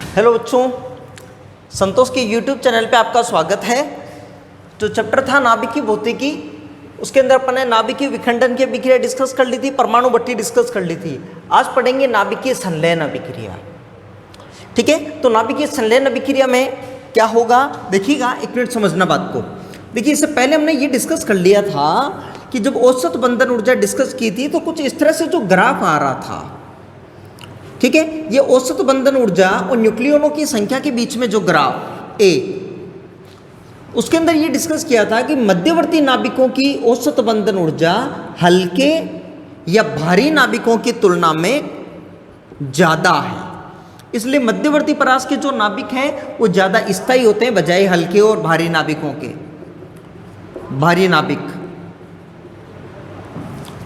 Hello बच्चों, संतोष के YouTube channel पे आपका स्वागत है। जो चैप्टर था नाभिकीय भौतिकी, उसके अंदर अपन ने नाभिकीय विखंडन की अभिक्रिया डिस्कस कर ली थी, परमाणु भट्टी डिस्कस कर ली थी। आज पढ़ेंगे नाभिकीय संलयन अभिक्रिया। ठीक है, तो नाभिकीय संलयन अभिक्रिया में क्या होगा देखिएगा, एक मिनट समझना बात को। देखिए, इससे पहले हमने ये डिस्कस कर लिया था कि जब औसत बंधन ऊर्जा डिस्कस की थी तो कुछ इस तरह से जो ग्राफ आ रहा था। ठीक है, ये औसत बंधन ऊर्जा और न्यूक्लियनों की संख्या के बीच में जो ग्राफ ए, उसके अंदर ये डिस्कस किया था कि मध्यवर्ती नाभिकों की औसत बंधन ऊर्जा हल्के या भारी नाभिकों की तुलना में ज्यादा है। इसलिए मध्यवर्ती परास के जो नाभिक हैं वो ज्यादा स्थायी होते हैं बजाय हल्के और भारी नाभिकों के। भारी नाभिक,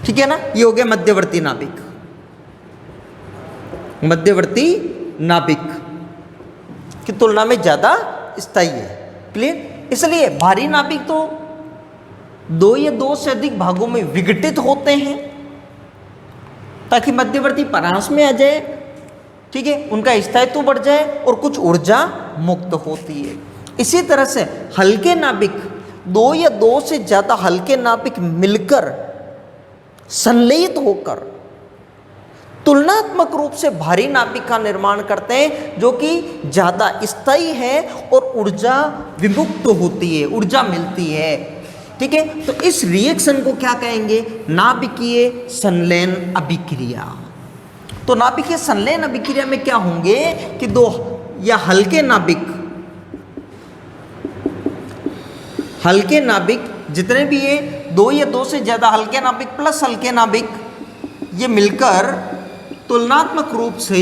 ठीक है ना, ये हो गया मध्यवर्ती नाभिक। मध्यवर्ती नाभिक की तुलना में ज्यादा स्थायी है। क्लियर? इसलिए भारी नाभिक तो दो या दो से अधिक भागों में विघटित होते हैं ताकि मध्यवर्ती परास में आ जाए। ठीक है, उनका स्थायित्व बढ़ जाए और कुछ ऊर्जा मुक्त होती है। इसी तरह से हल्के नाभिक, दो या दो से ज्यादा हल्के नाभिक मिलकर संलयित होकर तुलनात्मक रूप से भारी नाभिक का निर्माण करते हैं जो कि ज्यादा स्थायी है और ऊर्जा विमुक्त होती है, ऊर्जा मिलती है। ठीक है, तो इस रिएक्शन को क्या कहेंगे? नाभिकीय संलयन अभिक्रिया। तो नाभिकीय संलयन अभिक्रिया में क्या होंगे कि दो या हल्के नाभिक जितने भी ये दो या दो से ज्यादा हल्के नाभिक प्लस हल्के नाभिक, ये मिलकर तुलनात्मक रूप से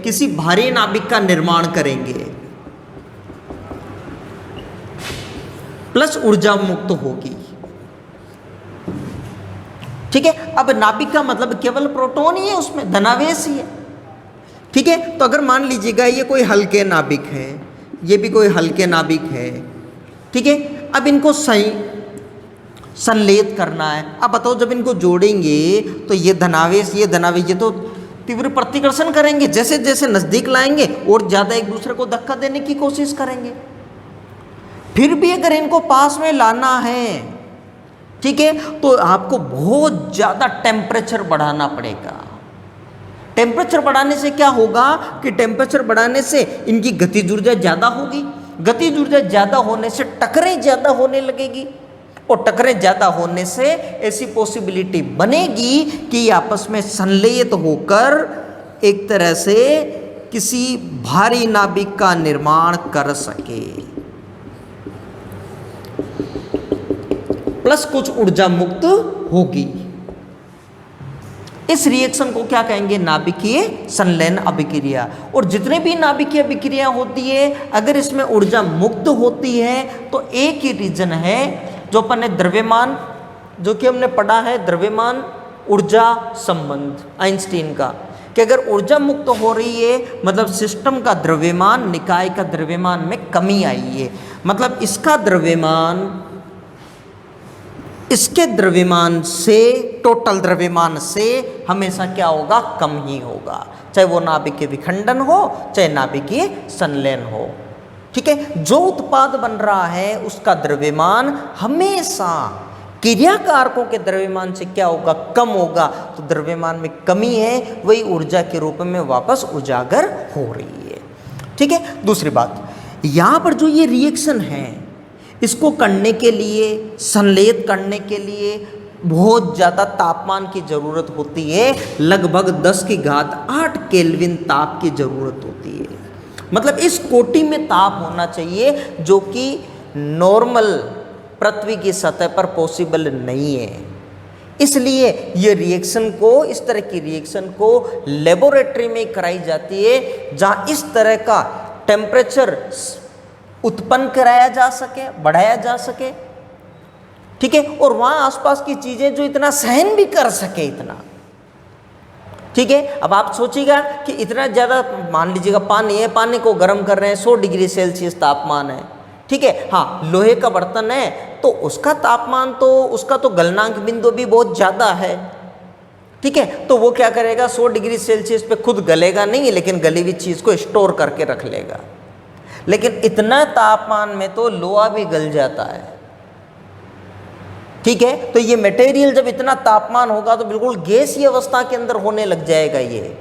किसी भारी नाभिक का निर्माण करेंगे, प्लस ऊर्जा मुक्त होगी। ठीक है, अब नाभिक का मतलब केवल प्रोटॉन ही है, उसमें धनावेश ही है। ठीक है, तो अगर मान लीजिएगा ये कोई हल्के नाभिक है, ये भी कोई हल्के नाभिक है। ठीक है, अब इनको संलयित करना है। अब बताओ, जब इनको जोड़ेंगे तो ये धनावेश ये तो तीव्र प्रतिकर्षण करेंगे, जैसे जैसे नजदीक लाएंगे और ज्यादा एक दूसरे को धक्का देने की कोशिश करेंगे। फिर भी अगर इनको पास में लाना है, ठीक है, तो आपको बहुत ज्यादा टेम्परेचर बढ़ाना पड़ेगा। टेम्परेचर बढ़ाने से क्या होगा कि टेम्परेचर बढ़ाने से इनकी गतिज ऊर्जा ज्यादा होगी। गतिज ऊर्जा ज्यादा होने से टकरें ज्यादा होने लगेगी और टकरें ज्यादा होने से ऐसी पॉसिबिलिटी बनेगी कि ये आपस में संलयित होकर एक तरह से किसी भारी नाभिक का निर्माण कर सके, प्लस कुछ ऊर्जा मुक्त होगी। इस रिएक्शन को क्या कहेंगे? नाभिकीय संलयन अभिक्रिया। और जितने भी नाभिकीय अभिक्रिया होती है, अगर इसमें ऊर्जा मुक्त होती है तो एक ही रीजन है जो अपन ने द्रव्यमान, जो कि हमने पढ़ा है द्रव्यमान ऊर्जा संबंध आइंस्टीन का, कि अगर ऊर्जा मुक्त हो रही है मतलब सिस्टम का द्रव्यमान, निकाय का द्रव्यमान में कमी आई है। मतलब इसका द्रव्यमान इसके द्रव्यमान से, टोटल द्रव्यमान से हमेशा क्या होगा? कम ही होगा, चाहे वो नाभिकीय विखंडन हो चाहे नाभिकीय संलयन हो। ठीक है, जो उत्पाद बन रहा है उसका द्रव्यमान हमेशा क्रिया कारकों के द्रव्यमान से क्या होगा? कम होगा। तो द्रव्यमान में कमी है, वही ऊर्जा के रूप में वापस उजागर हो रही है। ठीक है, दूसरी बात, यहां पर जो ये रिएक्शन है, इसको करने के लिए, संलयित करने के लिए बहुत ज़्यादा तापमान की ज़रूरत होती है। लगभग 10⁸ केल्विन ताप की ज़रूरत होती है। मतलब इस कोटि में ताप होना चाहिए जो कि नॉर्मल पृथ्वी की सतह पर पॉसिबल नहीं है। इसलिए ये रिएक्शन को, इस तरह की रिएक्शन को लेबोरेटरी में कराई जाती है जहाँ इस तरह का टेम्परेचर उत्पन्न कराया जा सके, बढ़ाया जा सके। ठीक है, और वहाँ आसपास की चीज़ें जो इतना सहन भी कर सके, इतना। ठीक है, अब आप सोचिएगा कि इतना ज़्यादा, मान लीजिएगा पानी है, पानी को गर्म कर रहे हैं, 100 डिग्री सेल्सियस तापमान है। ठीक है, हाँ, लोहे का बर्तन है तो उसका तापमान तो, उसका तो गलनांक बिंदु भी बहुत ज़्यादा है। ठीक है, तो वो क्या करेगा, 100 डिग्री सेल्सियस पे खुद गलेगा नहीं, लेकिन गली हुई चीज को स्टोर करके रख लेगा। लेकिन इतना तापमान में तो लोहा भी गल जाता है। ठीक है, तो ये मटेरियल जब इतना तापमान होगा तो बिल्कुल गैसीय अवस्था के अंदर होने लग जाएगा ये।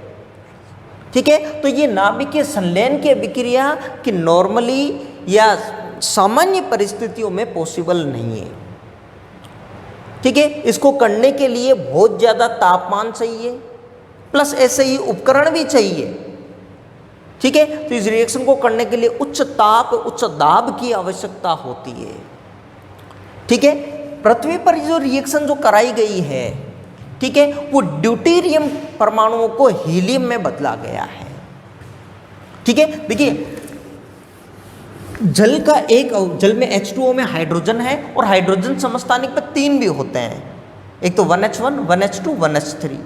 ठीक है, तो ये नाभिकीय संलयन की अभिक्रिया कि नॉर्मली या सामान्य परिस्थितियों में पॉसिबल नहीं है। ठीक है, इसको करने के लिए बहुत ज़्यादा तापमान चाहिए, प्लस ऐसे ही उपकरण भी चाहिए। ठीक है, तो इस रिएक्शन को करने के लिए उच्च ताप, उच्च दाब की आवश्यकता होती है। ठीक है, पृथ्वी पर जो रिएक्शन जो कराई गई है, ठीक है, वो ड्यूटेरियम परमाणुओं को हीलियम में बदला गया है। ठीक है, देखिए जल में H2O में हाइड्रोजन है और हाइड्रोजन समस्थानिक पर 3 भी होते हैं, एक तो 1H1, 1H2, 1H3।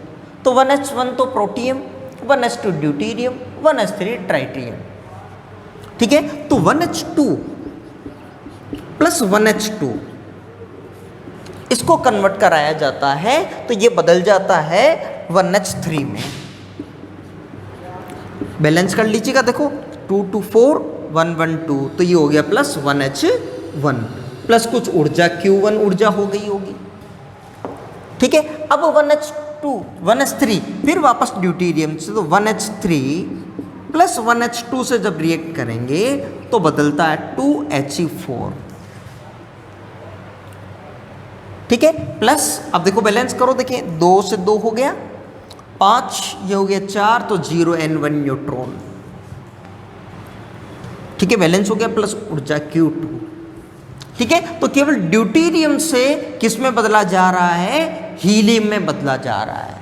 तो 1H1 तो protium, 1H2 deuterium, 1H3 tritium. ठीक है, तो 1H2 प्लस 1H2 इसको कन्वर्ट कराया जाता है तो ये बदल जाता है 1H3 में। बैलेंस कर लीजिएगा, देखो 2 2 4 1 1 2, तो ये हो गया प्लस 1H1 प्लस कुछ ऊर्जा Q1 ऊर्जा हो गई होगी। ठीक है, अब 1H2 1H3 फिर वापस ड्यूटेरियम से, तो 1H3 प्लस 1H2 से जब रिएक्ट करेंगे तो बदलता है 2He4। ठीक है, प्लस अब देखो बैलेंस करो, देखिए 2 से 2 हो गया 5, ये हो गया 4, तो 0N1 न्यूट्रॉन। ठीक है, बैलेंस हो गया, प्लस ऊर्जा Q2। ठीक है, तो केवल ड्यूटेरियम से किस में बदला जा रहा है, हीलियम में बदला जा रहा है।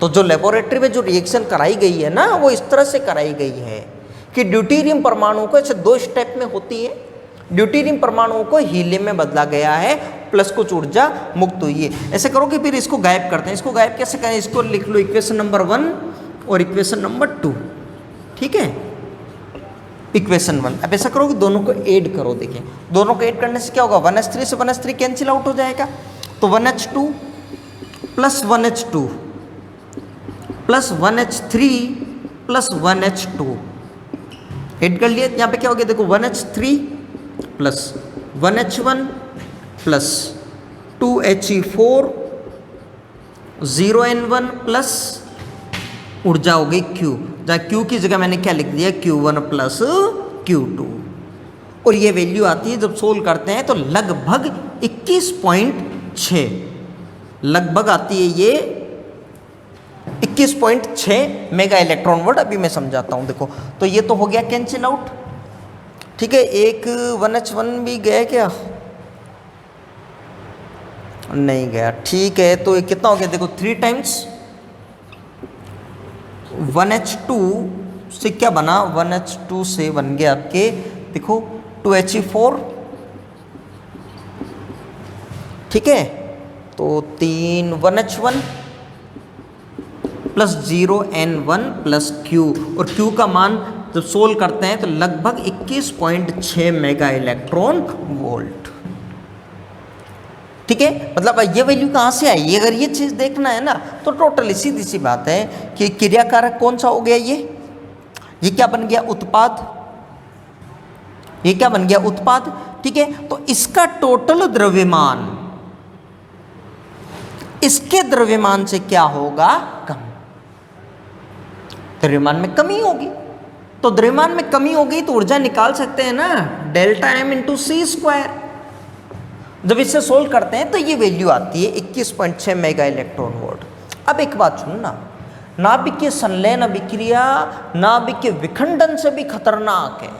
तो जो लेबोरेटरी में जो रिएक्शन कराई गई है ना, वो इस तरह से कराई गई है कि ड्यूटेरियम परमाणु को ऐसे 2 स्टेप में होती है। ड्यूटेरियम परमाणुओं को हीलियम में बदला गया है, प्लस कुछ ऊर्जा मुक्त हुई है। ऐसे करो कि फिर इसको गायब करते हैं। इसको गायब कैसे करें, इसको लिख लो इक्वेशन नंबर 1 और इक्वेशन नंबर 2। ठीक है, इक्वेशन 1, अब ऐसा करो कि दोनों को ऐड करो। देखिए दोनों को ऐड करने से क्या होगा, 1H3 से 1H3 कैंसिल आउट हो जाएगा, तो 1H2 plus 1H2 plus 1H3 plus 1H2 add कर लिया। यहाँ पे क्या हो गया, देखो 1H3 plus 1H1 plus 2He4 0N1 plus ऊर्जा हो गई Q, जहाँ Q की जगह मैंने क्या लिख दिया, Q1 प्लस Q2। और ये वैल्यू आती है जब सोल्व करते हैं तो लगभग 21.6 लगभग आती है ये 21.6 मेगा इलेक्ट्रॉन वोल्ट। अभी मैं समझाता हूँ, देखो तो ये तो हो गया कैंसिल आउट। ठीक है, एक 1H1 भी गया क्या, नहीं गया। ठीक है, तो ये कितना हो गया, देखो 3 टाइम्स 1H2 से क्या बना, 1H2 से बन गया आपके, देखो 2He4। ठीक है, तो 3 1H1 plus 0N1 plus Q, और Q का मान जब सोल्व करते हैं तो लगभग 21.6 मेगा इलेक्ट्रॉन वोल्ट। ठीक है, मतलब ये वैल्यू कहाँ से आई, अगर ये चीज़ देखना है ना तो टोटली सीधी सी बात है कि क्रियाकारक कौन सा हो गया, ये क्या बन गया, उत्पाद। ये क्या बन गया, उत्पाद। ठीक है, तो इसका टोटल द्रव्यमान इसके द्रव्यमान से क्या होगा, कम। द्रव्यमान में कमी होगी, तो द्रव्यमान में कमी हो गई तो ऊर्जा निकाल सकते हैं ना, डेल्टा M इंटू C²। जब इससे सोल्व करते हैं तो ये वैल्यू आती है 21.6 मेगा इलेक्ट्रॉन वोल्ट। अब एक बात सुनना, नाभिकीय संलयन अभिक्रिया नाभिकीय विखंडन से भी खतरनाक है।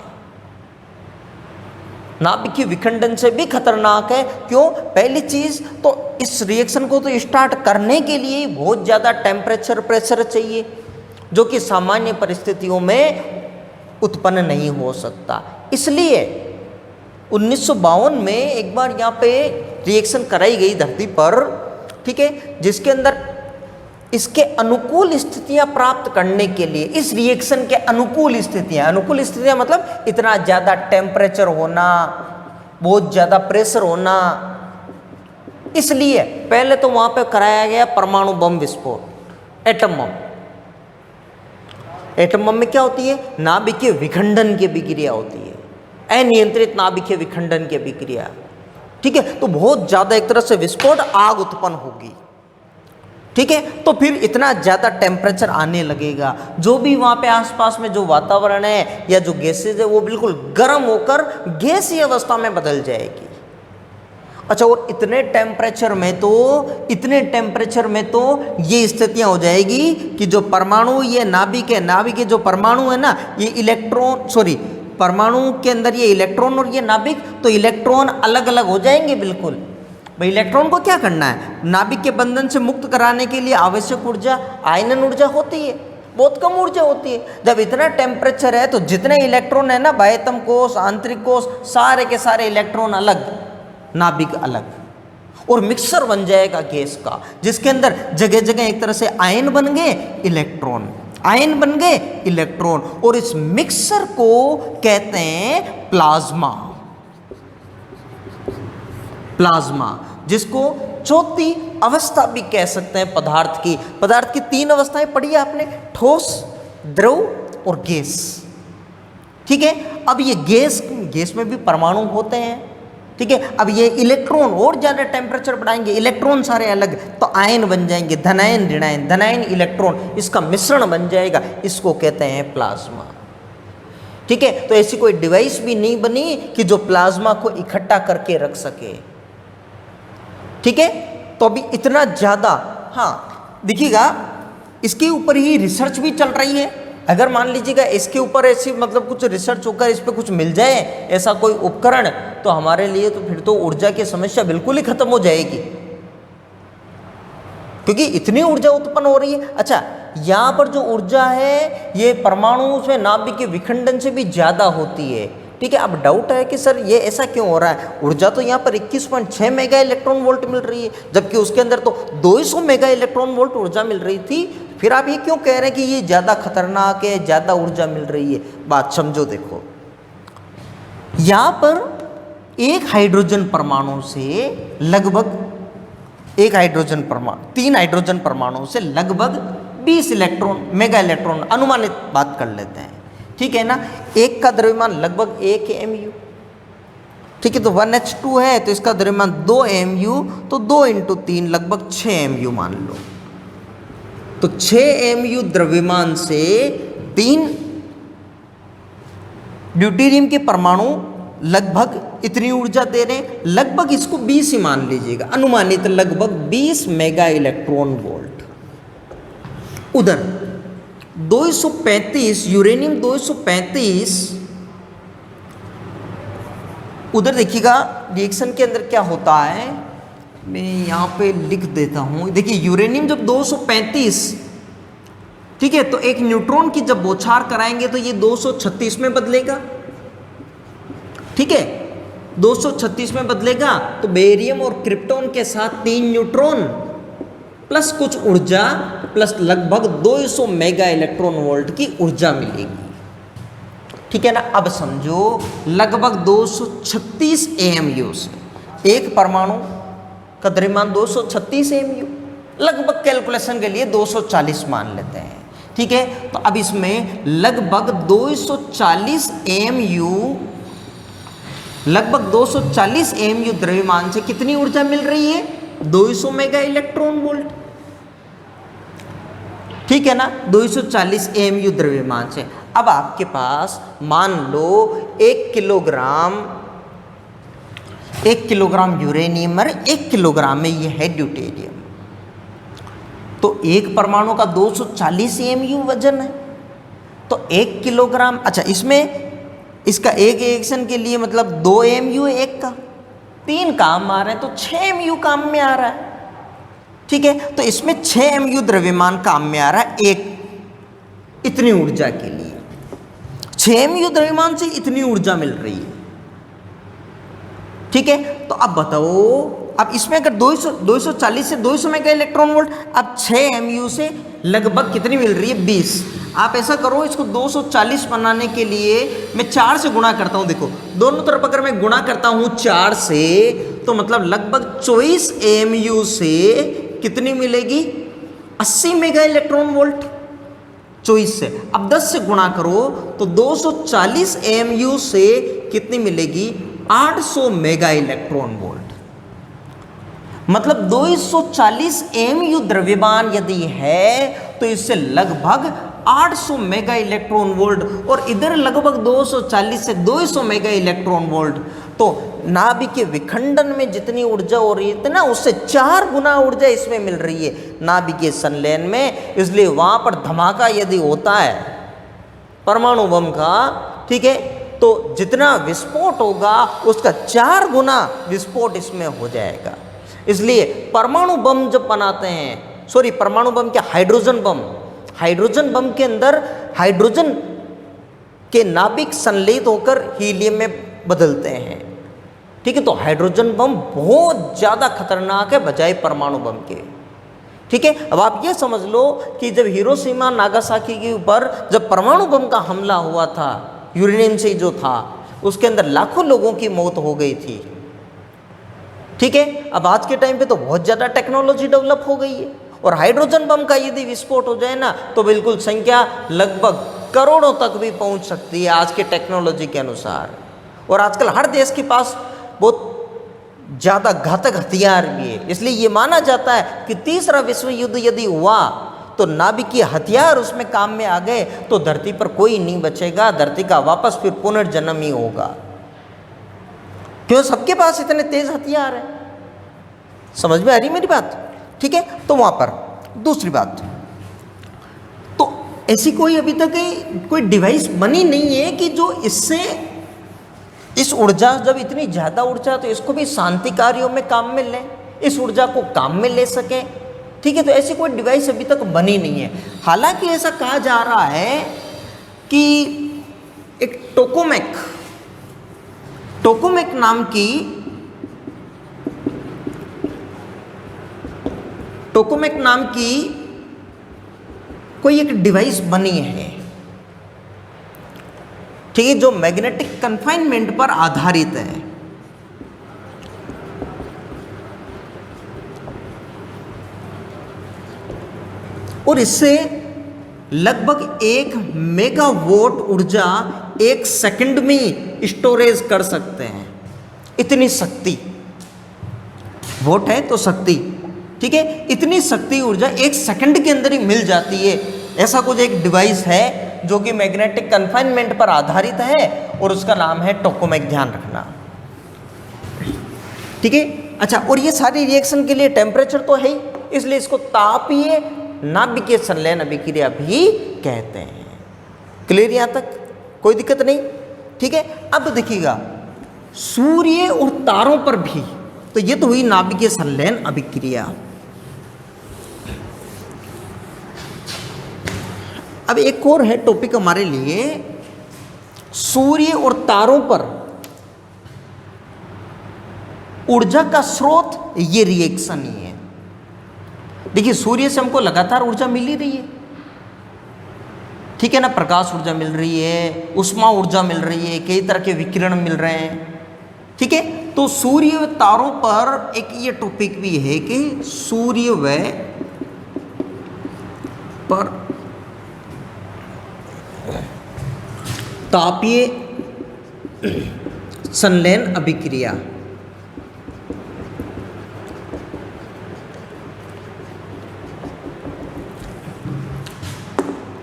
नाभिकीय विखंडन से भी खतरनाक है। क्यों, पहली चीज तो इस रिएक्शन को तो स्टार्ट करने के लिए बहुत ज़्यादा टेम्परेचर प्रेशर चाहिए, जो कि सामान्य परिस्थितियों में उत्पन्न नहीं हो सकता। इसलिए 1952 में एक बार यहाँ पे रिएक्शन कराई गई धरती पर, ठीक है, जिसके अंदर इसके अनुकूल स्थितियां प्राप्त करने के लिए, इस रिएक्शन के अनुकूल स्थितियां मतलब इतना ज़्यादा टेम्परेचर होना, बहुत ज़्यादा प्रेशर होना, इसलिए पहले तो वहां पे कराया गया परमाणु बम विस्फोट, एटम बम। एटम बम में क्या होती है? नाभिकीय विखंडन की अभिक्रिया होती है, अनियंत्रित नाभिकीय विखंडन की अभिक्रिया। ठीक है, तो बहुत ज्यादा एक तरह से विस्फोट, आग उत्पन्न होगी। ठीक है, तो फिर इतना ज़्यादा टेम्परेचर आने लगेगा, जो भी वहाँ पे आसपास में जो वातावरण है या जो गैसेज है वो बिल्कुल गर्म होकर गैसीय अवस्था में बदल जाएगी। अच्छा, और इतने टेम्परेचर में तो ये स्थितियाँ हो जाएगी कि जो परमाणु, ये नाभिक के जो परमाणु है ना, ये परमाणु के अंदर ये इलेक्ट्रॉन और ये नाभिक, तो इलेक्ट्रॉन अलग अलग हो जाएंगे बिल्कुल। भाई इलेक्ट्रॉन को क्या करना है? नाभिक के बंधन से मुक्त कराने के लिए आवश्यक ऊर्जा आयनन ऊर्जा होती है, बहुत कम ऊर्जा होती है। जब इतना टेम्परेचर है तो जितने इलेक्ट्रॉन है ना, बाह्यतम कोश, आंतरिक कोश, सारे के सारे इलेक्ट्रॉन अलग, नाभिक अलग, और मिक्सर बन जाएगा गैस का, जिसके अंदर जगह जगह एक तरह से आयन बन गए, इलेक्ट्रॉन, आयन बन गए, इलेक्ट्रॉन, और इस मिक्सर को कहते हैं प्लाज्मा। प्लाज्मा, जिसको चौथी अवस्था भी कह सकते हैं पदार्थ की। पदार्थ की 3 अवस्थाएं पढ़ी है आपने, ठोस, द्रव और गैस। ठीक है, अब ये गैस में भी परमाणु होते हैं। ठीक है, अब ये इलेक्ट्रॉन और ज़्यादा टेम्परेचर बढ़ाएंगे, इलेक्ट्रॉन सारे अलग, तो आयन बन जाएंगे, धनायन ऋणायन, धनायन इलेक्ट्रॉन, इसका मिश्रण बन जाएगा, इसको कहते हैं प्लाज्मा। ठीक है, तो ऐसी कोई डिवाइस भी नहीं बनी कि जो प्लाज्मा को इकट्ठा करके रख सके। ठीक है, तो अभी इतना ज़्यादा, हाँ देखिएगा, इसके ऊपर ही रिसर्च भी चल रही है। अगर मान लीजिएगा इसके ऊपर ऐसी मतलब कुछ रिसर्च होकर इस पर कुछ मिल जाए, ऐसा कोई उपकरण, तो हमारे लिए तो फिर तो ऊर्जा की समस्या बिल्कुल ही खत्म हो जाएगी, क्योंकि इतनी ऊर्जा उत्पन्न हो रही है। अच्छा, यहाँ पर जो ऊर्जा है ये परमाणु में नाभिक के विखंडन से भी ज़्यादा होती है। ठीक है, अब डाउट है कि सर ये ऐसा क्यों हो रहा है? ऊर्जा तो यहाँ पर 21.6 मेगा इलेक्ट्रॉन वोल्ट मिल रही है, जबकि उसके अंदर तो 200 मेगा इलेक्ट्रॉन वोल्ट ऊर्जा मिल रही थी। फिर आप ये क्यों कह रहे हैं कि ये ज़्यादा खतरनाक है, ज़्यादा ऊर्जा मिल रही है? बात समझो, देखो यहाँ पर एक हाइड्रोजन परमाणु से लगभग 3 हाइड्रोजन परमाणु से लगभग 20 इलेक्ट्रॉन, मेगा इलेक्ट्रॉन अनुमानित बात कर लेते हैं। ठीक है ना, एक का द्रव्यमान लगभग 1 mu। ठीक है, तो 1H2 है तो इसका द्रव्यमान 2 mu, तो 2 × 3 लगभग 6 mu मान लो। तो 6 mu द्रव्यमान से 3 ड्यूटेरियम के परमाणु लगभग इतनी ऊर्जा दे रहे हैं, लगभग इसको 20 ही मान लीजिएगा, अनुमानित लगभग 20 मेगा इलेक्ट्रॉन वोल्ट। उधर 235 यूरेनियम 235, उधर देखिएगा रिएक्शन के अंदर क्या होता है, मैं यहाँ पे लिख देता हूँ। देखिए यूरेनियम जब 235, ठीक है, तो एक न्यूट्रॉन की जब बौछार कराएंगे तो ये 236 में बदलेगा। ठीक है, 236 में बदलेगा, तो बेरियम और क्रिप्टॉन के साथ 3 न्यूट्रॉन प्लस कुछ ऊर्जा प्लस लगभग 200 मेगा इलेक्ट्रॉन वोल्ट की ऊर्जा मिलेगी। ठीक है ना, अब समझो लगभग 236 AMU से एक परमाणु का द्रव्यमान 236 AMU, लगभग कैलकुलेशन के लिए 240 मान लेते हैं। ठीक है, तो अब इसमें लगभग 240 AMU द्रव्यमान से कितनी ऊर्जा मिल रही है? 200 मेगा इलेक्ट्रॉन वोल्ट। ठीक है ना, 240 AMU द्रव्यमान से। अब आपके पास मान लो 1 किलोग्राम यूरेनियम और 1 किलोग्राम में ये है ड्यूटेरियम, तो एक परमाणु का 240 AMU वजन है, तो 1 किलोग्राम, अच्छा इसमें इसका एक रिएक्शन के लिए मतलब 2 AMU है, एक का 3 काम आ रहे हैं, तो 6 AMU काम में आ रहा है। ठीक है, तो इसमें 6 AMU द्रव्यमान काम में आ रहा है, एक इतनी ऊर्जा के लिए 6 AMU द्रव्यमान से इतनी ऊर्जा मिल रही है। ठीक है, तो अब बताओ, अब इसमें अगर 240 से 200 मेगा इलेक्ट्रॉन वोल्ट, अब 6 AMU से लगभग कितनी मिल रही है? 20। आप ऐसा करो, इसको 240 बनाने के लिए मैं 4 से गुणा करता हूँ। देखो दोनों तरफ अगर मैं गुणा करता हूँ 4 से, तो मतलब लगभग 24 AMU से कितनी मिलेगी? 80 मेगा इलेक्ट्रॉन वोल्ट 24 से। अब 10 से गुणा करो तो 240 AMU से कितनी मिलेगी? 800 मेगा इलेक्ट्रॉन वोल्ट। मतलब 240 AMU द्रव्यमान यदि है तो इससे लगभग 800 मेगा इलेक्ट्रॉन वोल्ट, और इधर लगभग 240 से 200 मेगा इलेक्ट्रॉन वोल्ट। तो नाभिक के विखंडन में जितनी ऊर्जा हो रही है ना, उससे 4 गुना ऊर्जा इसमें मिल रही है नाभिक के संलयन में। इसलिए वहां पर धमाका यदि होता है परमाणु बम का, ठीक है, तो जितना विस्फोट होगा उसका 4 गुना विस्फोट इसमें हो जाएगा। इसलिए परमाणु बम जब बनाते हैं, सॉरी परमाणु बम क्या, हाइड्रोजन बम, हाइड्रोजन बम के अंदर हाइड्रोजन के नाभिक संलयित होकर हीलियम में बदलते हैं, ठीक है। तो हाइड्रोजन बम बहुत ज़्यादा खतरनाक है बजाय परमाणु बम के, ठीक है। अब आप ये समझ लो कि जब हिरोशिमा नागासाकी के ऊपर जब परमाणु बम का हमला हुआ था, यूरेनियम से जो था, उसके अंदर लाखों लोगों की मौत हो गई थी, ठीक है। अब आज के टाइम पे तो बहुत ज़्यादा टेक्नोलॉजी डेवलप हो गई है, और हाइड्रोजन बम का यदि विस्फोट हो जाए ना तो बिल्कुल संख्या लगभग करोड़ों तक भी पहुंच सकती है आज के टेक्नोलॉजी के अनुसार। और आजकल हर देश के पास बहुत ज़्यादा घातक हथियार भी है। इसलिए ये माना जाता है कि तीसरा विश्व युद्ध यदि हुआ तो नाभिकीय हथियार उसमें काम में आ गए तो धरती पर कोई नहीं बचेगा, धरती का वापस फिर पुनर्जन्म ही होगा, क्यों सबके पास इतने तेज हथियार है। समझ में आ रही मेरी बात, ठीक है। तो वहां पर दूसरी बात, तो ऐसी कोई अभी तक कोई डिवाइस बनी नहीं है कि जो इससे इस ऊर्जा, जब इतनी ज़्यादा ऊर्जा तो इसको भी शांति कार्यों में काम में ले, इस ऊर्जा को काम में ले सके, ठीक है। तो ऐसी कोई डिवाइस अभी तक बनी नहीं है। हालांकि ऐसा कहा जा रहा है कि एक टोकामेक नाम की कोई एक डिवाइस बनी है, ठीक है, जो मैग्नेटिक कन्फाइनमेंट पर आधारित है। और इससे लगभग 1 मेगावाट ऊर्जा 1 सेकंड में स्टोरेज कर सकते हैं। इतनी शक्ति, वोट है तो शक्ति, ठीक है, इतनी शक्ति ऊर्जा 1 सेकंड के अंदर ही मिल जाती है। ऐसा कुछ एक डिवाइस है जो कि मैग्नेटिक कन्फाइनमेंट पर आधारित है और उसका नाम है टोकामेक, ध्यान रखना, ठीक है। अच्छा, और ये सारी रिएक्शन के लिए टेम्परेचर तो है ही, इसलिए इसको तापीय नाभिकीय संलयन अभिक्रिया भी कहते हैं। क्लियर यहां तक, कोई दिक्कत नहीं, ठीक है। अब देखिएगा सूर्य और तारों पर भी, तो ये तो हुई नाभिकीय संलयन अभिक्रिया। अब एक और है टॉपिक हमारे लिए, सूर्य और तारों पर ऊर्जा का स्रोत, ये रिएक्शन ही है। देखिए सूर्य से हमको लगातार ऊर्जा मिल ही रही है, ठीक है ना, प्रकाश ऊर्जा मिल रही है, उष्मा ऊर्जा मिल रही है, कई तरह के विकिरण मिल रहे हैं, ठीक है। तो सूर्य व तारों पर एक ये टॉपिक भी है कि सूर्य व पर तापीय संलयन अभिक्रिया।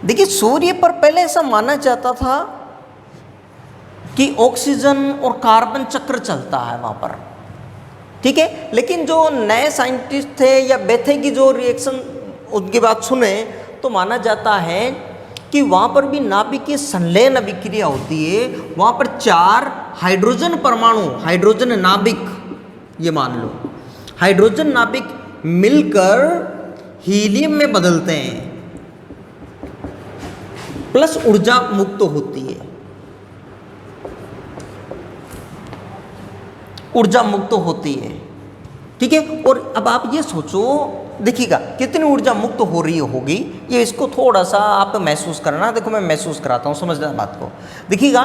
देखिए सूर्य पर पहले ऐसा माना जाता था कि ऑक्सीजन और कार्बन चक्र चलता है वहाँ पर, ठीक है। लेकिन जो नए साइंटिस्ट थे या बेथे की जो रिएक्शन उनकी बात सुने तो माना जाता है कि वहाँ पर भी नाभिकीय संलयन अभिक्रिया होती है। वहाँ पर 4 हाइड्रोजन परमाणु, हाइड्रोजन नाभिक, ये मान लो हाइड्रोजन नाभिक मिलकर हीलियम में बदलते हैं, प्लस ऊर्जा मुक्त होती है, ऊर्जा मुक्त होती है, ठीक है। और अब आप ये सोचो, देखिएगा कितनी ऊर्जा मुक्त हो रही होगी, ये इसको थोड़ा सा आप महसूस करना। देखो मैं महसूस कराता हूँ, समझना बात को। देखिएगा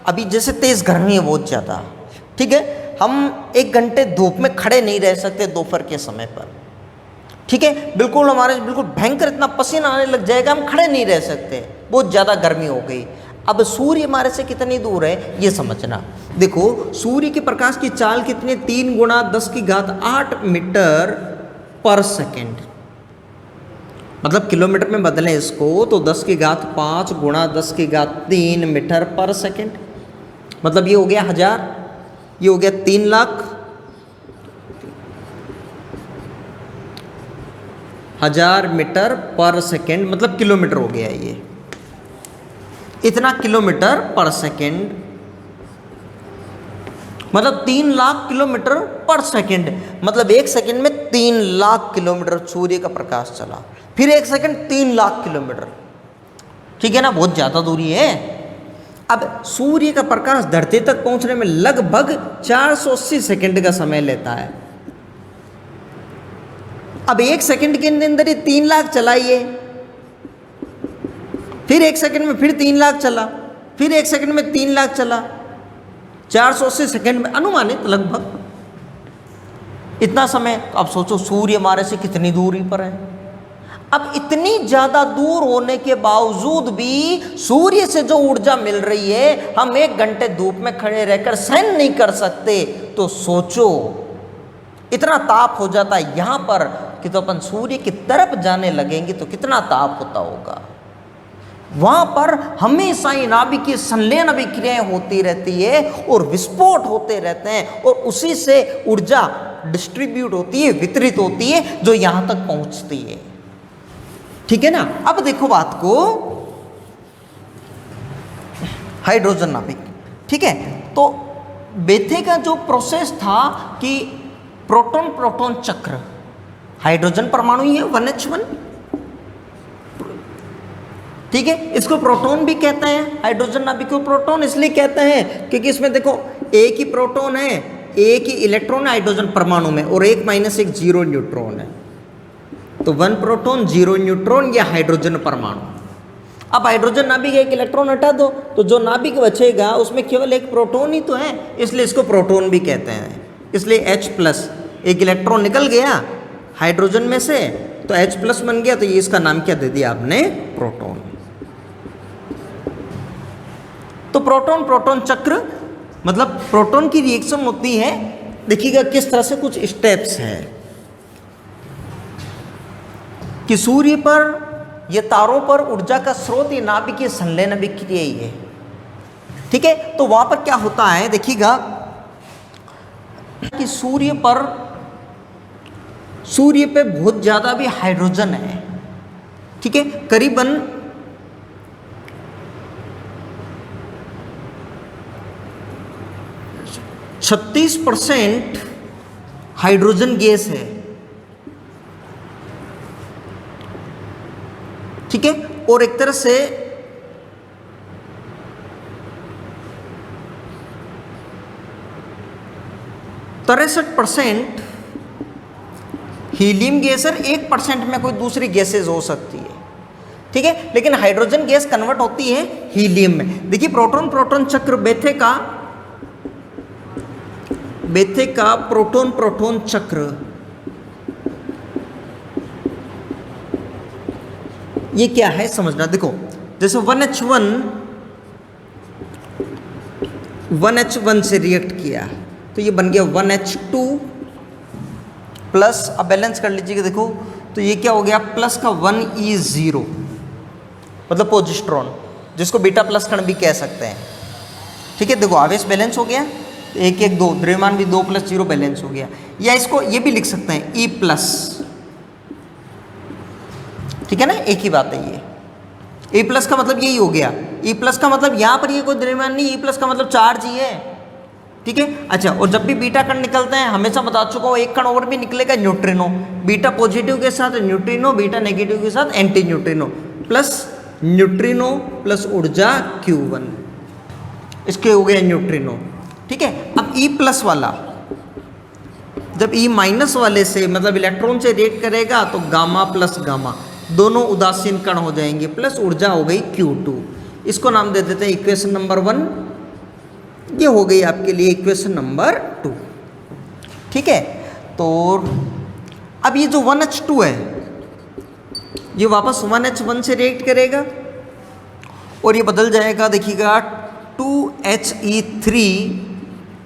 अभी जैसे तेज़ गर्मी है बहुत ज़्यादा, ठीक है, हम 1 घंटे धूप में खड़े नहीं रह सकते दोपहर के समय पर, ठीक है, बिल्कुल हमारे बिल्कुल भयंकर इतना पसीना आने लग जाएगा, हम खड़े नहीं रह सकते, बहुत ज़्यादा गर्मी हो गई। अब सूर्य हमारे से कितनी दूर है ये समझना। देखो सूर्य के प्रकाश की चाल कितनी, 3 × 10⁸ मीटर पर सेकेंड, मतलब किलोमीटर में बदलें इसको तो 10⁵ × 10⁻³ मीटर पर सेकेंड, मतलब ये हो गया 1000, ये हो गया 3 लाख, 1000 मीटर पर सेकेंड मतलब किलोमीटर हो गया ये, इतना किलोमीटर पर सेकेंड, मतलब 3 लाख किलोमीटर पर सेकेंड, मतलब 1 सेकेंड में 3 लाख किलोमीटर सूर्य का प्रकाश चला, फिर 1 सेकेंड 3 लाख किलोमीटर, ठीक है ना, बहुत ज़्यादा दूरी है। अब सूर्य का प्रकाश धरती तक पहुंचने में लगभग 480 सेकेंड का समय लेता है। अब 1 सेकेंड के अंदर ही 3 लाख चलाइए, फिर 1 सेकेंड में फिर 3 लाख चला, फिर 1 सेकेंड में 3 लाख चला, 480 सेकेंड में अनुमानित लगभग इतना समय। तो अब सोचो सूर्य हमारे से कितनी दूरी पर है। अब इतनी ज़्यादा दूर होने के बावजूद भी सूर्य से जो ऊर्जा मिल रही है हम 1 घंटे धूप में खड़े रहकर सहन नहीं कर सकते। तो सोचो इतना ताप हो जाता है यहाँ पर कि तो अपन सूर्य की तरफ जाने लगेंगे तो कितना ताप होता होगा। वहाँ पर हमेशा ही नाभिकीय संलयन अभिक्रियाएं होती रहती है और विस्फोट होते रहते हैं और उसी से ऊर्जा डिस्ट्रीब्यूट होती है, वितरित होती है, जो यहाँ तक पहुँचती है, ठीक है ना। अब देखो बात को, हाइड्रोजन नाभिक, ठीक है। तो बेथे का जो प्रोसेस था कि प्रोटॉन प्रोटॉन चक्र, हाइड्रोजन परमाणु ही है 1H1, ठीक है, इसको प्रोटॉन भी कहते हैं। हाइड्रोजन नाभिक को प्रोटॉन इसलिए कहते हैं क्योंकि इसमें देखो एक ही प्रोटॉन है, एक ही इलेक्ट्रॉन है हाइड्रोजन परमाणु में और 1 - 1 0 न्यूट्रॉन है। तो 1 प्रोटॉन 0 न्यूट्रॉन या हाइड्रोजन परमाणु। अब हाइड्रोजन नाभिक एक इलेक्ट्रॉन हटा दो तो जो नाभिक बचेगा उसमें केवल एक प्रोटॉन ही तो है, इसलिए इसको प्रोटॉन भी कहते हैं। इसलिए H+, एक इलेक्ट्रॉन निकल गया हाइड्रोजन में से तो H+ बन गया, तो ये इसका नाम क्या दे दिया आपने, प्रोटॉन। तो प्रोटॉन प्रोटॉन चक्र मतलब प्रोटॉन की रिएक्शन होती है, देखिएगा किस तरह से कुछ स्टेप्स हैं कि सूर्य पर ये तारों पर ऊर्जा का स्रोत ये नाभिकीय संलयन अभिक्रिया ही है, ठीक है। तो वहां पर क्या होता है देखिएगा कि सूर्य पे बहुत ज़्यादा भी हाइड्रोजन है, ठीक है, करीबन 36% हाइड्रोजन गैस है, ठीक है, और एक तरह से 63% हीलियम गैस है, 1% में कोई दूसरी गैसेज हो सकती है, ठीक है, लेकिन हाइड्रोजन गैस कन्वर्ट होती है हीलियम में। देखिए प्रोटॉन प्रोटॉन चक्र बेथे का प्रोटॉन प्रोटॉन चक्र, ये क्या है समझना। देखो जैसे 1H1 से रिएक्ट किया तो ये बन गया 1H2 प्लस, अब बैलेंस कर लीजिएगा, देखो तो ये क्या हो गया, प्लस का 1E0 मतलब पोजिस्ट्रॉन, जिसको बीटा प्लस कण भी कह सकते हैं, ठीक है। देखो आवेश बैलेंस हो गया, 1 1 2, द्रव्यमान भी 2 + 0 बैलेंस हो गया। या इसको ये भी लिख सकते हैं E+, ठीक है ना, एक ही बात है ये। E+ का मतलब यही हो गया, E+ का मतलब यहाँ पर ये कोई द्रव्यमान नहीं, E+ का मतलब चार्ज ही है, ठीक है। अच्छा, और जब भी बीटा कण निकलते हैं हमेशा बता चुका हूँ, एक कण और भी निकलेगा न्यूट्रिनो, बीटा पॉजिटिव के साथ न्यूट्रिनो, बीटा नेगेटिव के साथ anti neutrino, plus neutrino plus ऊर्जा Q1, इसके हो गया न्यूट्रिनो, ठीक है। अब E+ वाला जब E- वाले से मतलब इलेक्ट्रॉन से रिएक्ट करेगा तो गामा प्लस गामा दोनों उदासीन कण हो जाएंगे, प्लस ऊर्जा हो गई Q2। इसको नाम दे देते हैं इक्वेशन नंबर 1, ये हो गई आपके लिए इक्वेशन नंबर 2। ठीक है, तो अब ये जो 1H2 है ये वापस 1H1 से रिएक्ट करेगा और ये बदल जाएगा, देखिएगा 2He3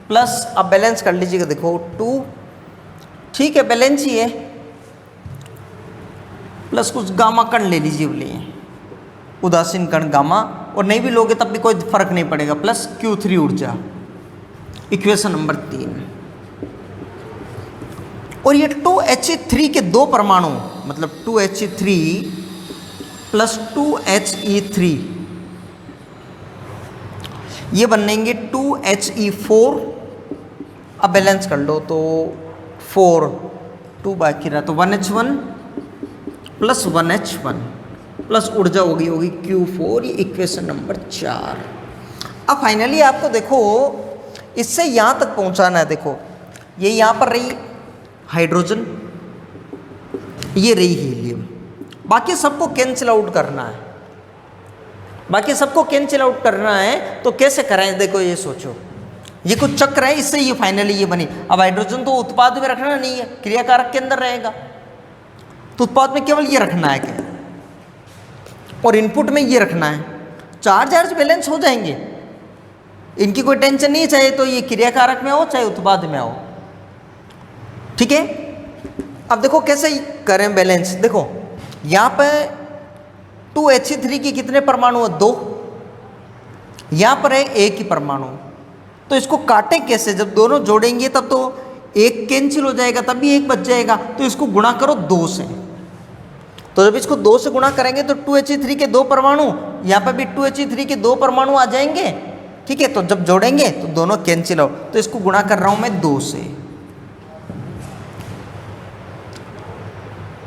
प्लस, अब बैलेंस कर लीजिएगा, देखो 2, ठीक है बैलेंस ही है, प्लस कुछ गामा कण ले लीजिए बोले, उदासीन कण गामा, और नहीं भी लोगे तब भी कोई फर्क नहीं पड़ेगा, प्लस Q3 ऊर्जा, इक्वेशन नंबर 3। और ये 2He3 के दो परमाणु, मतलब 2He3 प्लस 2He3 ये बनेंगे 2He4। अब बैलेंस कर लो तो 4, 2 बाकी रहा तो 1H1 प्लस 1H1 प्लस ऊर्जा होगी Q4, ये इक्वेशन नंबर 4। अब फाइनली आपको देखो इससे यहाँ तक पहुँचाना है, देखो ये यहाँ पर रही हाइड्रोजन, ये रही हीलियम, बाकी सबको कैंसिल आउट करना है, बाकी सबको कैंसिल आउट करना है तो कैसे कराएं, देखो ये सोचो, ये कुछ चक्र है, इससे ये फाइनली ये बनी। अब हाइड्रोजन तो उत्पाद में रखना नहीं है, क्रियाकारक के अंदर रहेगा, तो उत्पाद में केवल ये रखना है क्या, और इनपुट में ये रखना है, चार्ज बैलेंस हो जाएंगे, इनकी कोई टेंशन नहीं, चाहे तो ये क्रियाकारक में हो चाहे उत्पाद में हो। ठीक है, अब देखो कैसे करें बैलेंस, देखो यहाँ पे 2He3 की कितने परमाणु है, 2, यहाँ पर है एक ही परमाणु, तो इसको काटें कैसे, जब दोनों जोड़ेंगे तब तो एक कैंसिल हो जाएगा, तब भी एक बच जाएगा, तो इसको गुणा करो 2 से, तो जब इसको 2 से गुणा करेंगे तो 2He3 के 2 परमाणु, यहाँ पर भी 2He3 के 2 परमाणु आ जाएंगे। ठीक है, तो जब जोड़ेंगे तो दोनों कैंसिल हो, तो इसको गुणा कर रहा हूं मैं 2 से।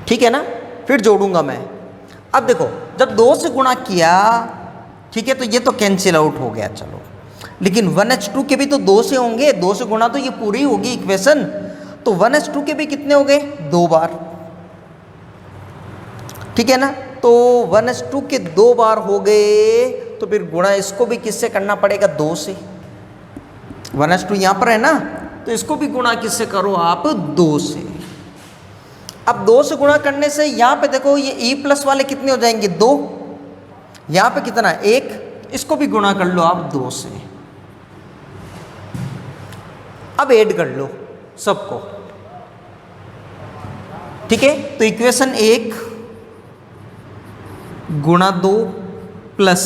ठीक है ना, फिर जोड़ूंगा मैं। अब देखो जब 2 से गुणा किया, ठीक है, तो ये तो कैंसिल आउट हो गया, चलो, लेकिन 1H2 के भी तो 2 से होंगे, 2 से गुणा तो ये पूरी होगी इक्वेशन, तो 1H2 के भी कितने हो गए, 2 बार। ठीक है ना, तो 1H2 के 2 बार हो गए, तो फिर गुणा इसको भी किससे करना पड़ेगा, 2 से। 1H2 यहाँ पर है ना, तो इसको भी गुणा किससे करो आप, 2 से। अब 2 से गुणा करने से यहाँ पे देखो ये E प्लस वाले कितने हो जाएंगे, 2, यहाँ पे कितना, 1, इसको भी गुणा कर लो आप 2 से। अब ऐड कर लो सबको। ठीक है, तो इक्वेशन 1 गुणा 2 प्लस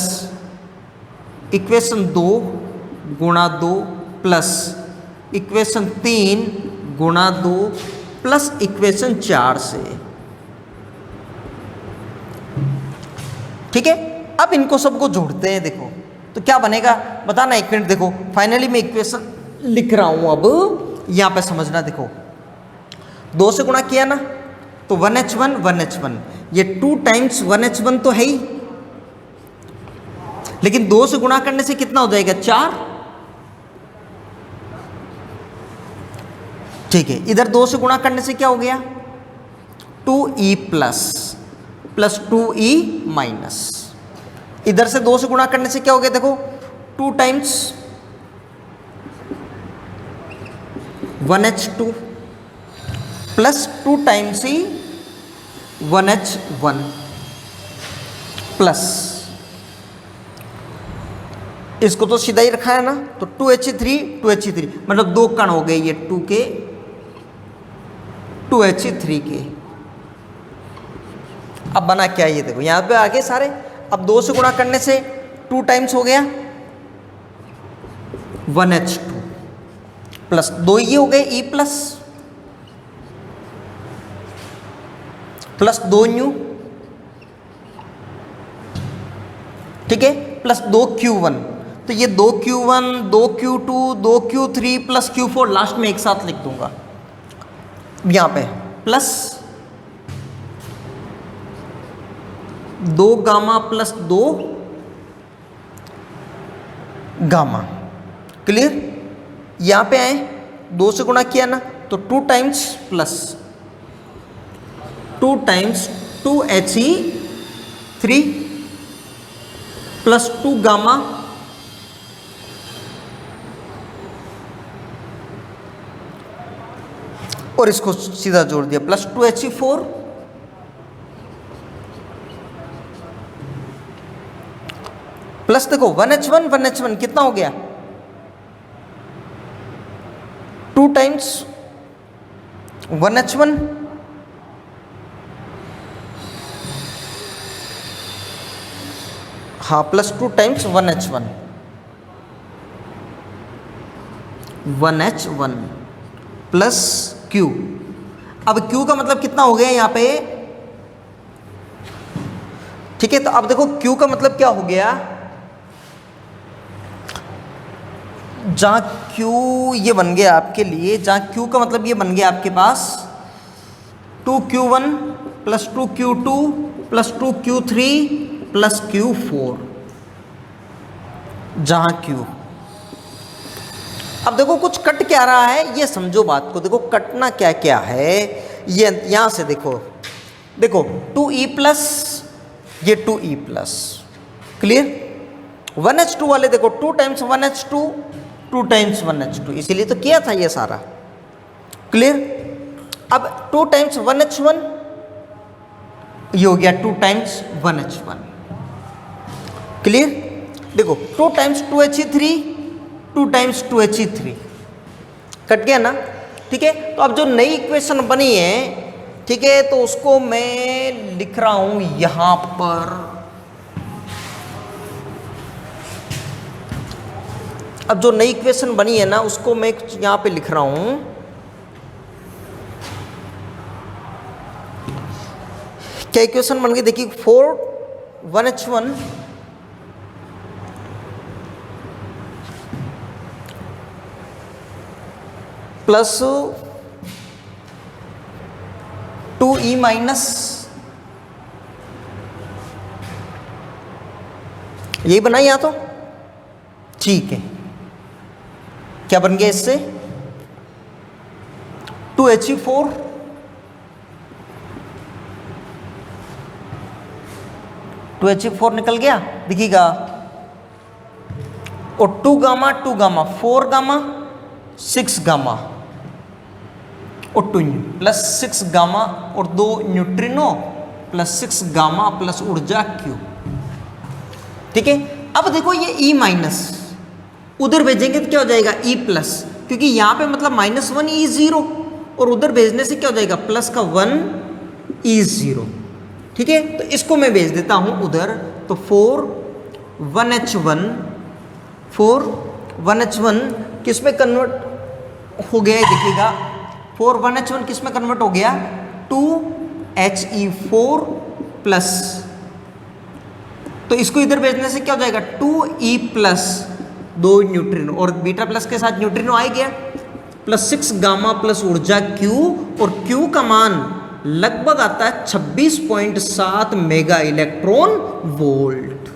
इक्वेशन 2 गुणा 2 प्लस इक्वेशन 3 गुणा 2 प्लस इक्वेशन 4 से। ठीक है, अब इनको सबको जोड़ते हैं, देखो तो क्या बनेगा बताना, एक मिनट, देखो फाइनली मैं इक्वेशन लिख रहा हूं, अब यहां पे समझना, देखो 2 से गुणा किया ना, तो 1H1 1H1, ये 2 टाइम्स 1H1 तो है ही, लेकिन 2 से गुणा करने से कितना हो जाएगा, 4। ठीक है, इधर 2 से गुणा करने से क्या हो गया, 2E plus plus 2E minus, इधर से 2 से गुणा करने से क्या हो गया, देखो 2 टाइम्स 1H2 प्लस 2 टाइम्स ही 1H1 प्लस, इसको तो सीधा ही रखा है ना, तो 2He3 मतलब 2 कण हो गए ये 2 के 2He3 के। अब बना क्या, ये देखो यहाँ पे आगे सारे, अब 2 से गुणा करने से 2 टाइम्स हो गया 1H2 प्लस 2 ये हो गए E प्लस प्लस 2 न्यू, ठीक है, प्लस 2Q1, तो ये 2Q1 2Q2 2Q3 plus Q4 last में एक साथ लिख दूंगा यहाँ पे, plus 2 gamma plus 2 gamma. Clear, यहाँ पे आए 2 से गुणा किया ना, तो 2 times plus 2 times 2He3 plus 2 gamma और इसको सीधा जोड़ दिया प्लस 2He4 प्लस देखो 1H1 कितना हो गया 2 टाइम्स 1H1 हाँ plus 2 times 1H1 plus Q। अब Q का मतलब कितना हो गया यहाँ पे, ठीक है। तो अब देखो Q का मतलब क्या हो गया, जहां Q ये बन गया आपके लिए, जहां Q का मतलब ये बन गया आपके पास 2Q1 plus 2Q2 plus 2Q3 plus Q4, जहां Q। अब देखो कुछ कट क्या रहा है, ये समझो बात को, देखो कटना क्या क्या है, ये यहां से देखो 2E प्लस ये 2E प्लस, क्लियर। 1H2 वाले देखो 2 टाइम्स 1H2 2 टाइम्स 1H2, इसीलिए तो किया था ये सारा, क्लियर। अब 2 टाइम्स 1H1 ये हो गया 2 टाइम्स 1H1, क्लियर। देखो 2 times 2He3 2 times 2He3, cut गया ना, ठीक है। तो अब जो नई इक्वेशन बनी है, ठीक है, तो उसको मैं लिख रहा हूं यहां पर, अब जो नई इक्वेशन बनी है ना उसको मैं यहां पे लिख रहा हूं, क्या इक्वेशन बन गई देखिए 1H1 प्लस 2E माइनस, यही बना या तो ठीक है। क्या बन गया इससे 2He4 2He4 निकल गया दिखिएगा, और 2 गामा 4 गामा 6 गामा और 2 प्लस 6 गामा और 2 न्यूट्रिनो प्लस 6 गामा प्लस ऊर्जा Q, ठीक है। अब देखो ये E माइनस उधर भेजेंगे तो क्या हो जाएगा E प्लस, क्योंकि यहां पे मतलब -1 E0 और उधर भेजने से क्या हो जाएगा प्लस का 1 E0, ठीक है। तो इसको मैं भेज देता हूं उधर, तो 4 1H1 किस में कन्वर्ट हो गया है देखिएगा, 4 1H1 किस में कन्वर्ट हो गया 2He4 प्लस, तो इसको इधर भेजने से क्या हो जाएगा 2E प्लस 2 न्यूट्रिनो और बीटा प्लस के साथ न्यूट्रिनो आ गया, प्लस 6 गामा प्लस ऊर्जा Q, और Q का मान लगभग आता है 26.7 मेगा इलेक्ट्रॉन वोल्ट,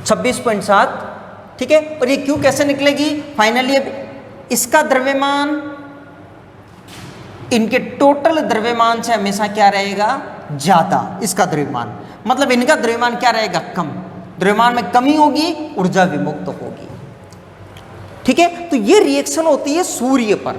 26.7, ठीक है। और ये Q कैसे निकलेगी फाइनली, अब इसका द्रव्यमान इनके टोटल द्रव्यमान से हमेशा क्या रहेगा ज्यादा, इसका द्रव्यमान मतलब इनका द्रव्यमान क्या रहेगा कम, द्रव्यमान में कमी होगी, ऊर्जा विमुक्त होगी, ठीक है। तो ये रिएक्शन होती है सूर्य पर,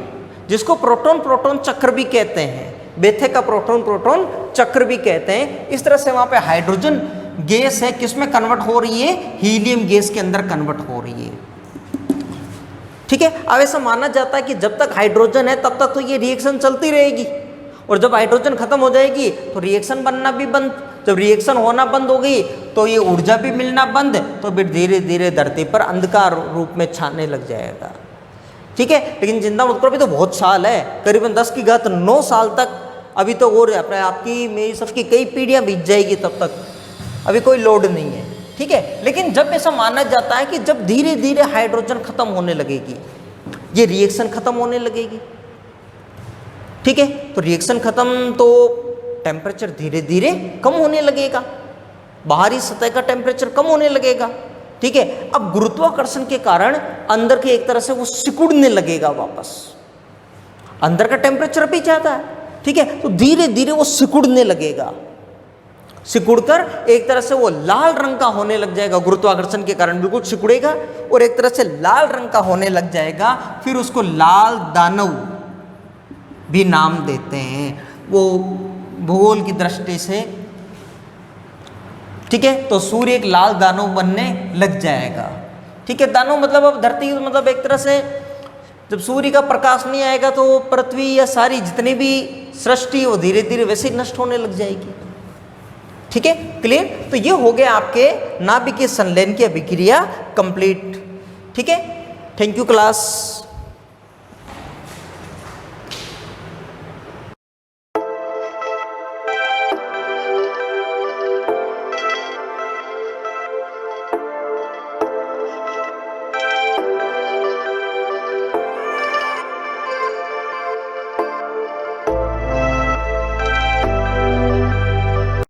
जिसको प्रोटॉन प्रोटॉन चक्र भी कहते हैं, बेथे का प्रोटॉन प्रोटॉन चक्र भी कहते हैं। इस तरह से वहां पे हाइड्रोजन गैस है, किस में कन्वर्ट हो रही है, हीलियम गैस के अंदर कन्वर्ट हो रही है, ठीक है। अब ऐसा माना जाता है कि जब तक हाइड्रोजन है तब तक तो ये रिएक्शन चलती रहेगी, और जब हाइड्रोजन खत्म हो जाएगी तो रिएक्शन बनना भी बंद, जब रिएक्शन होना बंद हो गई तो ये ऊर्जा भी मिलना बंद, तो फिर धीरे धीरे धरती पर अंधकार रूप में छाने लग जाएगा, ठीक है। लेकिन चिंता मत करो, अभी तो बहुत साल है, करीबन 10 की घात 9 साल तक अभी तो और अपने आपकी मेरी सबकी कई पीढ़ियां बीत जाएगी, तब तक अभी कोई लोड नहीं है, ठीक है। लेकिन जब ऐसा माना जाता है कि जब धीरे धीरे हाइड्रोजन खत्म होने लगेगी, ये रिएक्शन खत्म होने लगेगी, ठीक है, तो रिएक्शन खत्म तो टेम्परेचर धीरे धीरे कम होने लगेगा, बाहरी सतह का टेम्परेचर कम होने लगेगा, ठीक है। अब गुरुत्वाकर्षण के कारण अंदर के एक तरह से वो सिकुड़ने लगेगा वापस, अंदर का टेम्परेचर भी ज्यादा है, ठीक है, तो धीरे धीरे वो सिकुड़ने लगेगा, सिकुड़कर एक तरह से वो लाल रंग का होने लग जाएगा, गुरुत्वाकर्षण के कारण बिल्कुल सिकुड़ेगा और एक तरह से लाल रंग का होने लग जाएगा। फिर उसको लाल दानव भी नाम देते हैं वो भूगोल की दृष्टि से। ठीक है, तो सूर्य एक लाल दानव बनने लग जाएगा। ठीक है, दानव मतलब अब धरती मतलब एक तरह से जब सूर्य का प्रकाश नहीं आएगा तो पृथ्वी या सारी जितनी भी सृष्टि वो धीरे धीरे वैसे ही नष्ट होने लग जाएगी। ठीक है, क्लियर। तो ये हो गया आपके नाभिकीय संलयन की अभिक्रिया कंप्लीट। ठीक है, थैंक यू क्लास।